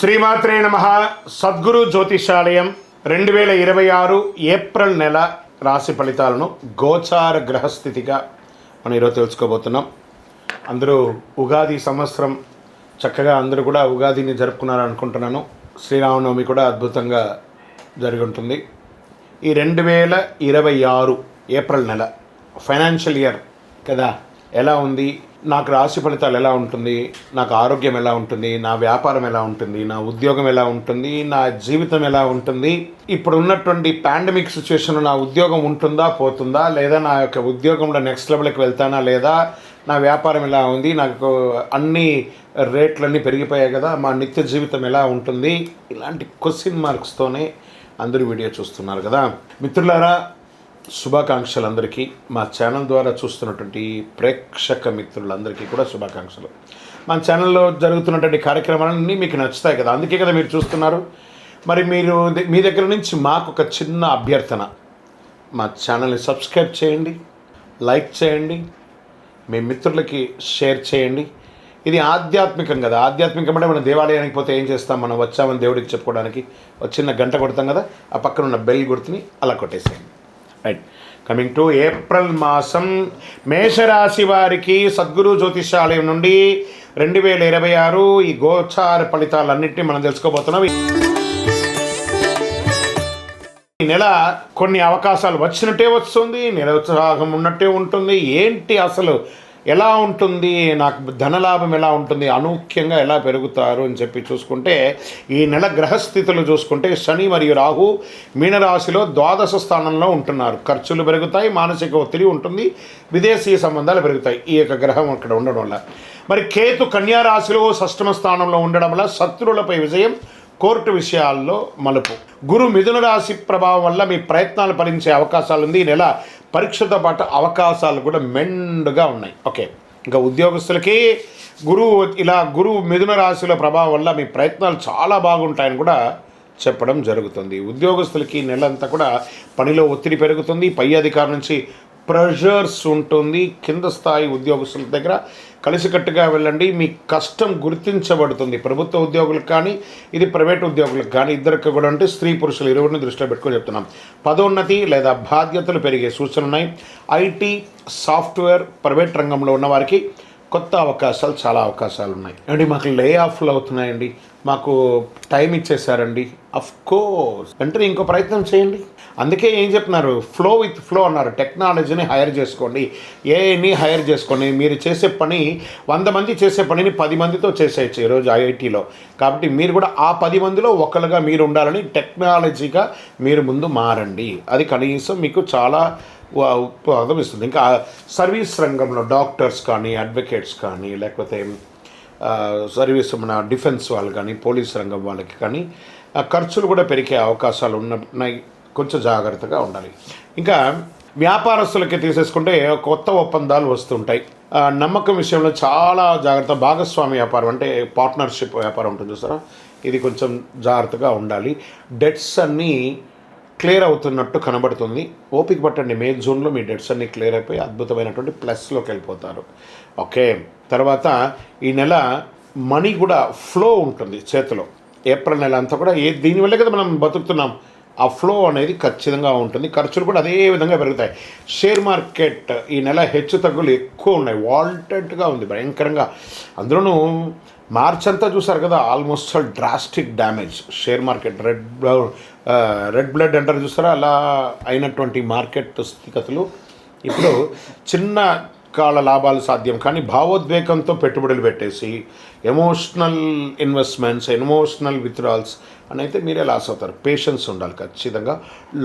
శ్రీమాత్రే నమః. సద్గురు జ్యోతిషాలయం 2026 ఏప్రిల్ నెల రాశి ఫలితాలను గోచార గ్రహస్థితిగా మనం ఈరోజు తెలుసుకోబోతున్నాం. అందరూ ఉగాది సంవత్సరం చక్కగా అందరూ కూడా ఉగాదిని జరుపుకున్నారనుకుంటున్నాను. శ్రీరామనవమి కూడా అద్భుతంగా జరిగి ఉంటుంది. ఈ 2026 ఏప్రిల్ నెల ఫైనాన్షియల్ ఇయర్ కదా, ఎలా ఉంది, నాకు రాశి ఫలితాలు ఎలా ఉంటుంది, నాకు ఆరోగ్యం ఎలా ఉంటుంది, నా వ్యాపారం ఎలా ఉంటుంది, నా ఉద్యోగం ఎలా ఉంటుంది, నా జీవితం ఎలా ఉంటుంది, ఇప్పుడు ఉన్నటువంటి పాండమిక్ సిచ్యువేషన్లో నా ఉద్యోగం ఉంటుందా పోతుందా, లేదా నా యొక్క ఉద్యోగంలో నెక్స్ట్ లెవెల్కి వెళ్తానా లేదా, నా వ్యాపారం ఎలా ఉంది, నాకు అన్ని రేట్లన్నీ పెరిగిపోయాయి కదా, మా నిత్య జీవితం ఎలా ఉంటుంది, ఇలాంటి క్వశ్చన్ మార్క్స్తోనే అందరూ వీడియో చూస్తున్నారు కదా. మిత్రులారా, శుభాకాంక్షలు అందరికీ. మా ఛానల్ ద్వారా చూస్తున్నటువంటి ప్రేక్షక మిత్రులందరికీ కూడా శుభాకాంక్షలు. మా ఛానల్లో జరుగుతున్నటువంటి కార్యక్రమాలన్నీ మీకు నచ్చుతాయి కదా, అందుకే కదా మీరు చూస్తున్నారు. మరి మీ దగ్గర నుంచి మాకు ఒక చిన్న అభ్యర్థన, మా ఛానల్ని సబ్స్క్రైబ్ చేయండి, లైక్ చేయండి, మీ మిత్రులకి షేర్ చేయండి. ఇది ఆధ్యాత్మికం కదా. ఆధ్యాత్మికం అంటే మనం దేవాలయానికి పోతే ఏం చేస్తాం, మనం వచ్చామని దేవుడికి చెప్పుకోవడానికి ఒక చిన్న గంట కొడతాం కదా, ఆ పక్కన ఉన్న బెల్ గుర్తుని అలా కొట్టేసేయండి. రైట్. కమింగ్ టు ఏప్రిల్ మాసం మేషరాశి వారికి సద్గురు జ్యోతిషాలయం నుండి 2026 ఈ గోచార ఫలితాలన్నింటినీ మనం తెలుసుకోబోతున్నాం. ఈ నెల కొన్ని అవకాశాలు వచ్చినట్టే వస్తుంది, నిరుత్సాహం ఉన్నట్టే ఉంటుంది. ఏంటి అసలు ఎలా ఉంటుంది, నాకు ధనలాభం ఎలా ఉంటుంది, అనూఖ్యంగా ఎలా పెరుగుతారు అని చెప్పి చూసుకుంటే, ఈ నెల గ్రహస్థితులు చూసుకుంటే శని మరియు రాహు మీనరాశిలో ద్వాదశ స్థానంలో ఉంటున్నారు. ఖర్చులు పెరుగుతాయి, మానసిక ఒత్తిడి ఉంటుంది, విదేశీ సంబంధాలు పెరుగుతాయి ఈ యొక్క గ్రహం అక్కడ ఉండడం వల్ల. మరి కేతు కన్యా రాశిలో షష్టమ స్థానంలో ఉండడం వల్ల శత్రువులపై విజయం, కోర్టు విషయాల్లో మలుపు. గురు మిథున రాశి ప్రభావం వల్ల మీ ప్రయత్నాలు ఫలించే అవకాశాలు ఉంది. ఈ నెల పరీక్షతో పాటు అవకాశాలు కూడా మెండుగా ఉన్నాయి. ఓకే, ఇంకా ఉద్యోగస్తులకి గురు మిథున రాశిలో ప్రభావం వల్ల మీ ప్రయత్నాలు చాలా బాగుంటాయని కూడా చెప్పడం జరుగుతుంది. ఉద్యోగస్తులకి నెల అంతా కూడా పనిలో ఒత్తిడి పెరుగుతుంది, పై అధికారి నుంచి ప్రెషర్స్ ఉంటుంది. కింద స్థాయి ఉద్యోగస్తుల దగ్గర కలిసికట్టుగా వెళ్ళండి, మీ కష్టం గుర్తించబడుతుంది. ప్రభుత్వ ఉద్యోగులకు కానీ, ఇది ప్రైవేట్ ఉద్యోగులకు కానీ, ఇద్దరికి కూడా అంటే స్త్రీ పురుషులు ఇరువురిని దృష్టిలో పెట్టుకొని చెప్తున్నాం. పదోన్నతి లేదా బాధ్యతలు పెరిగే సూచనలు ఉన్నాయి. ఐటీ, సాఫ్ట్వేర్, ప్రైవేట్ రంగంలో ఉన్నవారికి కొత్త అవకాశాలు, చాలా అవకాశాలు ఉన్నాయి. అండి మాకు లే ఆఫ్లు అవుతున్నాయండి, మాకు టైం ఇచ్చేసారండి. అఫ్ కోర్స్ వెంటనే ఇంకో ప్రయత్నం చేయండి. అందుకే ఏం చెప్తున్నారు, ఫ్లో విత్ ఫ్లో అన్నారు. టెక్నాలజీని హైర్ చేసుకోండి, ఏఐని హైర్ చేసుకోండి. మీరు చేసే పని 100 మంది చేసే పనిని 10 మందితో చేసేయచ్చు ఈరోజు ఐఐటీలో. కాబట్టి మీరు కూడా ఆ 10 మందిలో ఒకరుగా మీరు ఉండాలని టెక్నాలజీగా మీరు ముందు మారండి. అది కనీసం మీకు చాలా ఉపయోగం ఇస్తుంది. ఇంకా సర్వీస్ రంగంలో డాక్టర్స్ కానీ, అడ్వకేట్స్ కానీ, లేకపోతే సర్వీస్ మన డిఫెన్స్ వాళ్ళు కానీ, పోలీస్ రంగం వాళ్ళకి కానీ ఖర్చులు కూడా పెరిగే అవకాశాలు ఉన్నాయి. కొంచెం జాగ్రత్తగా ఉండాలి. ఇంకా వ్యాపారస్తులకి తీసేసుకుంటే కొత్త ఒప్పందాలు వస్తుంటాయి. నమ్మకం విషయంలో చాలా జాగ్రత్త. భాగస్వామి వ్యాపారం అంటే పార్ట్నర్షిప్ వ్యాపారం ఉంటుంది చూసారా, ఇది కొంచెం జాగ్రత్తగా ఉండాలి. డెట్స్ అన్నీ క్లియర్ అవుతున్నట్టు కనబడుతుంది. ఓపిక పట్టండి, మే జూన్లో మీ డెట్స్ అన్నీ క్లియర్ అయిపోయి అద్భుతమైనటువంటి ప్లస్లోకి వెళ్ళిపోతారు. ఓకే, తర్వాత ఈ నెల మనీ కూడా ఫ్లో ఉంటుంది చేతిలో. ఏప్రిల్ నెల అంతా కూడా దీనివల్లే కదా మనం బతుకుతున్నాం. ఆ ఫ్లో అనేది ఖచ్చితంగా ఉంటుంది. ఖర్చులు కూడా అదే విధంగా పెరుగుతాయి. షేర్ మార్కెట్ ఈ నెల హెచ్చు తగ్గులు ఎక్కువ ఉన్నాయి, వాల్టెడ్గా ఉంది భయంకరంగా. అందులోనూ మార్చ్ అంతా చూసారు కదా, almost drastic damage. Share market red blood అంటారు చూసారా, అలా అయినటువంటి మార్కెట్ స్థితిగతులు. ఇప్పుడు చిన్న కాల లాభాలు సాధ్యం, కానీ భావోద్వేగంతో పెట్టుబడులు పెట్టేసి ఎమోషనల్ ఇన్వెస్ట్మెంట్స్, ఎమోషనల్ విత్డ్రాల్స్ అని అయితే మీరే లాస్ అవుతారు. పేషెన్స్ ఉండాలి ఖచ్చితంగా.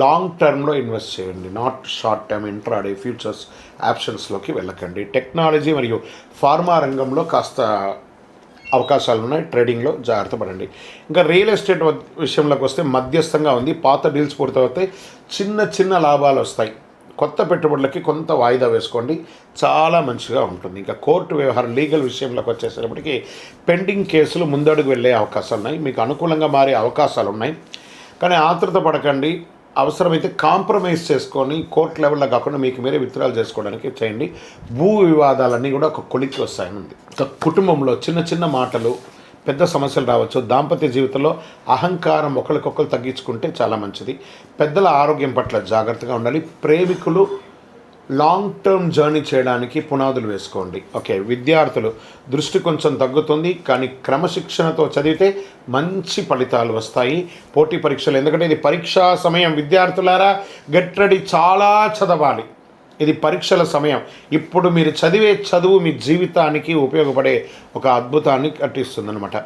లాంగ్ టర్మ్లో ఇన్వెస్ట్ చేయండి, not short term intraday futures ఆప్షన్స్లోకి వెళ్ళకండి. టెక్నాలజీ మరియు ఫార్మా రంగంలో కాస్త అవకాశాలు ఉన్నాయి, ట్రేడింగ్లో జాగ్రత్త పడండి. ఇంకా రియల్ ఎస్టేట్ విషయంలోకి వస్తే మధ్యస్థంగా ఉంది. పాత డీల్స్ పూర్తవుతాయి, చిన్న చిన్న లాభాలు వస్తాయి. కొత్త పెట్టుబడులకి కొంత వాయిదా వేసుకోండి, చాలా మంచిగా ఉంటుంది. ఇంకా కోర్టు వ్యవహారం, లీగల్ విషయంలోకి వచ్చేసేటప్పటికి పెండింగ్ కేసులు ముందడుగు వెళ్ళే అవకాశాలు ఉన్నాయి, మీకు అనుకూలంగా మారే అవకాశాలు ఉన్నాయి. కానీ ఆతృత పడకండి, అవసరమైతే కాంప్రమైజ్ చేసుకొని కోర్టు లెవెల్లో కాకుండా మీకు మీరే విత్డ్రాల్ చేసుకోవడానికి చేయండి. భూ వివాదాలన్నీ కూడా ఒక కొలిక్కి వస్తాయని ఉంది. కుటుంబంలో చిన్న చిన్న మాటలు పెద్ద సమస్యలు రావచ్చు. దాంపత్య జీవితంలో అహంకారం ఒకరికొకరు తగ్గించుకుంటే చాలా మంచిది. పెద్దల ఆరోగ్యం పట్ల జాగ్రత్తగా ఉండాలి. ప్రేమికులు లాంగ్ టర్మ్ జర్నీ చేయడానికి పునాదులు వేసుకోండి. ఓకే, విద్యార్థులు దృష్టి కొంచెం తగ్గుతుంది, కానీ క్రమశిక్షణతో చదివితే మంచి ఫలితాలు వస్తాయి. పోటీ పరీక్షలు, ఎందుకంటే ఇది పరీక్షా సమయం. విద్యార్థులారా, గెట్ రెడీ, చాలా చదవాలి. ఇది పరీక్షల సమయం. ఇప్పుడు మీరు చదివే చదువు మీ జీవితానికి ఉపయోగపడే ఒక అద్భుతాన్ని కట్టిస్తుందన్నమాట.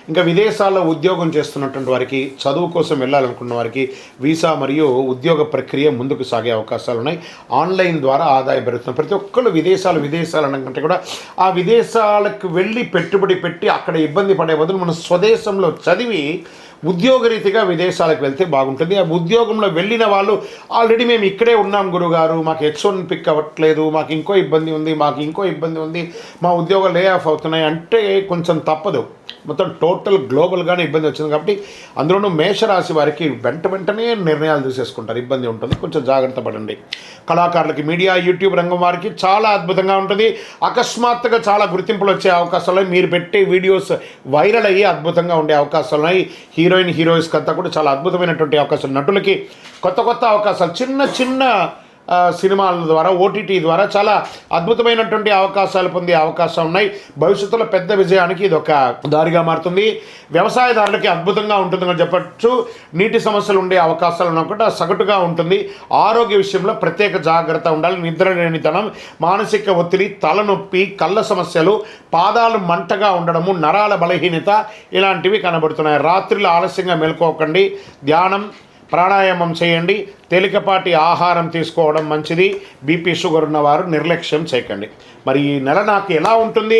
ఇంకా విదేశాల్లో ఉద్యోగం చేస్తున్నటువంటి వారికి, చదువు కోసం వెళ్ళాలనుకున్న వారికి వీసా మరియు ఉద్యోగ ప్రక్రియ ముందుకు సాగే అవకాశాలు ఉన్నాయి. ఆన్లైన్ ద్వారా ఆదాయం పెరుగుతుంది. ప్రతి ఒక్కరు విదేశాలు అనకంటే కూడా ఆ విదేశాలకు వెళ్ళి పెట్టుబడి పెట్టి అక్కడ ఇబ్బంది పడే బదులు మన స్వదేశంలో చదివి ఉద్యోగరీతిగా విదేశాలకు వెళ్తే బాగుంటుంది. ఆ ఉద్యోగంలో వెళ్ళిన వాళ్ళు ఆల్రెడీ మేము ఇక్కడే ఉన్నాం గురుగారు, మాకు H1 పిక్ అవ్వట్లేదు, మాకు ఇంకో ఇబ్బంది ఉంది, మా ఉద్యోగాలు లే ఆఫ్ అవుతున్నాయి అంటే కొంచెం తప్పదు. మొత్తం టోటల్ గ్లోబల్గానే ఇబ్బంది వచ్చింది. కాబట్టి అందులోనూ మేషరాశి వారికి వెంటనే నిర్ణయాలు తీసేసుకుంటారు, ఇబ్బంది ఉంటుంది. కొంచెం జాగ్రత్త పడండి. కళాకారులకి, మీడియా, యూట్యూబ్ రంగం వారికి చాలా అద్భుతంగా ఉంటుంది. అకస్మాత్తుగా చాలా గుర్తింపులు వచ్చే అవకాశాలు, మీరు పెట్టే వీడియోస్ వైరల్ అయ్యి అద్భుతంగా ఉండే అవకాశాలు ఉన్నాయి. హీరోయిన్స్కి అంతా కూడా చాలా అద్భుతమైనటువంటి అవకాశాలు. నటులకి కొత్త అవకాశాలు, చిన్న సినిమాల ద్వారా, ఓటీటీ ద్వారా చాలా అద్భుతమైనటువంటి అవకాశాలు పొందే అవకాశం ఉన్నాయి. భవిష్యత్తులో పెద్ద విజయానికి ఇది ఒక దారిగా మారుతుంది. వ్యవసాయదారులకి అద్భుతంగా ఉంటుందని చెప్పచ్చు. నీటి సమస్యలు ఉండే అవకాశాలు ఉన్నప్పుడు సగటుగా ఉంటుంది. ఆరోగ్య విషయంలో ప్రత్యేక జాగ్రత్త ఉండాలి. నిద్ర లేనితనం, మానసిక ఒత్తిడి, తలనొప్పి, కళ్ళ సమస్యలు, పాదాలు మంటగా ఉండడము, నరాల బలహీనత ఇలాంటివి కనబడుతున్నాయి. రాత్రిలో ఆలస్యంగా మేలుకోకండి. ధ్యానం, ప్రాణాయామం చేయండి. తేలికపాటి ఆహారం తీసుకోవడం మంచిది. బీపీ, షుగర్ ఉన్నవారు నిర్లక్ష్యం చేయకండి. మరి ఈ నెల నాకు ఎలా ఉంటుంది?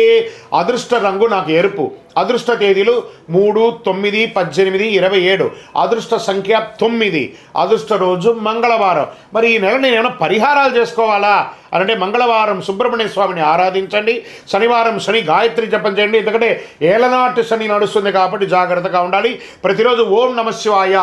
అదృష్ట రంగు నాకు ఎరుపు. అదృష్ట తేదీలు 3, 9, 18, 27. అదృష్ట సంఖ్య 9. అదృష్ట రోజు మంగళవారం. మరి ఈ నెల నేను ఏమైనా పరిహారాలు చేసుకోవాలా అంటే మంగళవారం సుబ్రహ్మణ్య స్వామిని ఆరాధించండి. శనివారం శని గాయత్రి జపం చేయండి. ఎందుకంటే ఏలనాటి శని నడుస్తుంది కాబట్టి జాగ్రత్తగా ఉండాలి. ప్రతిరోజు ఓం నమశివాయ,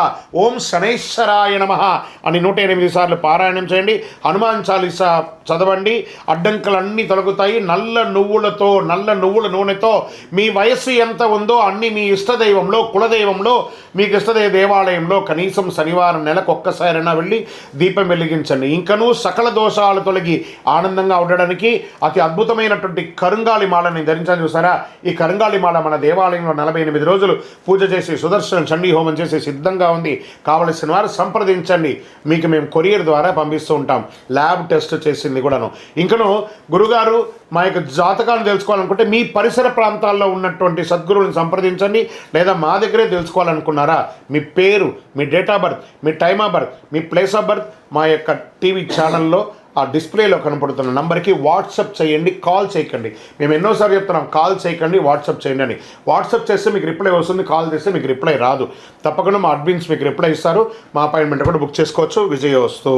ఓం శనైశ్వరాయ నమః అని 108 సార్లు పారాయణం చేయండి. హనుమాన్ చాలీసా చదవండి. అడ్డంకులన్నీ తొలగుతాయి. నల్ల నువ్వుల నూనెతో మీ వయస్సు ఎంత ఉందో అన్ని మీ ఇష్టదైవంలో, కులదైవంలో, మీకు ఇష్టదైవ దేవాలయంలో కనీసం శనివారం నెలకు ఒక్కసారైనా వెళ్ళి దీపం వెలిగించండి. ఇంకనూ సకల దోషాలు తొలగి ఆనందంగా ఉండడానికి అతి అద్భుతమైనటువంటి కరుంగాలి మాలని ధరించాలని చూసారా? ఈ కరుంగాలి మాల మన దేవాలయంలో 48 రోజులు పూజ చేసి సుదర్శనం చండీ హోమం చేసి సిద్ధంగా ఉంది. కావలసిన వారు సంప్రదించండి. మీకు మేము కొరియర్ ద్వారా పంపిస్తూ ఉంటాం. ల్యాబ్ టెస్ట్ చేసింది కూడాను. ఇంకను గురుగారు మా యొక్క జాతకాలను తెలుసుకోవాలనుకుంటే మీ పరిసర ప్రాంతాల్లో ఉన్నటువంటి సద్గురువులను సంప్రదించండి. లేదా మా దగ్గరే తెలుసుకోవాలనుకున్నారా? మీ పేరు, మీ డేట్ ఆఫ్ బర్త్, మీ టైమ్ ఆఫ్ బర్త్, మీ ప్లేస్ ఆఫ్ బర్త్ మా యొక్క టీవీ ఛానల్లో ఆ డిస్ప్లేలో కనపడుతున్న నంబర్కి వాట్సాప్ చేయండి. కాల్ చేయకండి. మేము ఎన్నోసార్లు చెప్తున్నాం, కాల్ చేయకండి, వాట్సాప్ చేయండి అని. వాట్సాప్ చేస్తే మీకు రిప్లై వస్తుంది, కాల్ చేస్తే మీకు రిప్లై రాదు. తప్పకుండా మా అడ్మిన్స్ మీకు రిప్లై ఇస్తారు. మా అపాయింట్మెంట్ కూడా బుక్ చేసుకోవచ్చు. విజయోస్తు.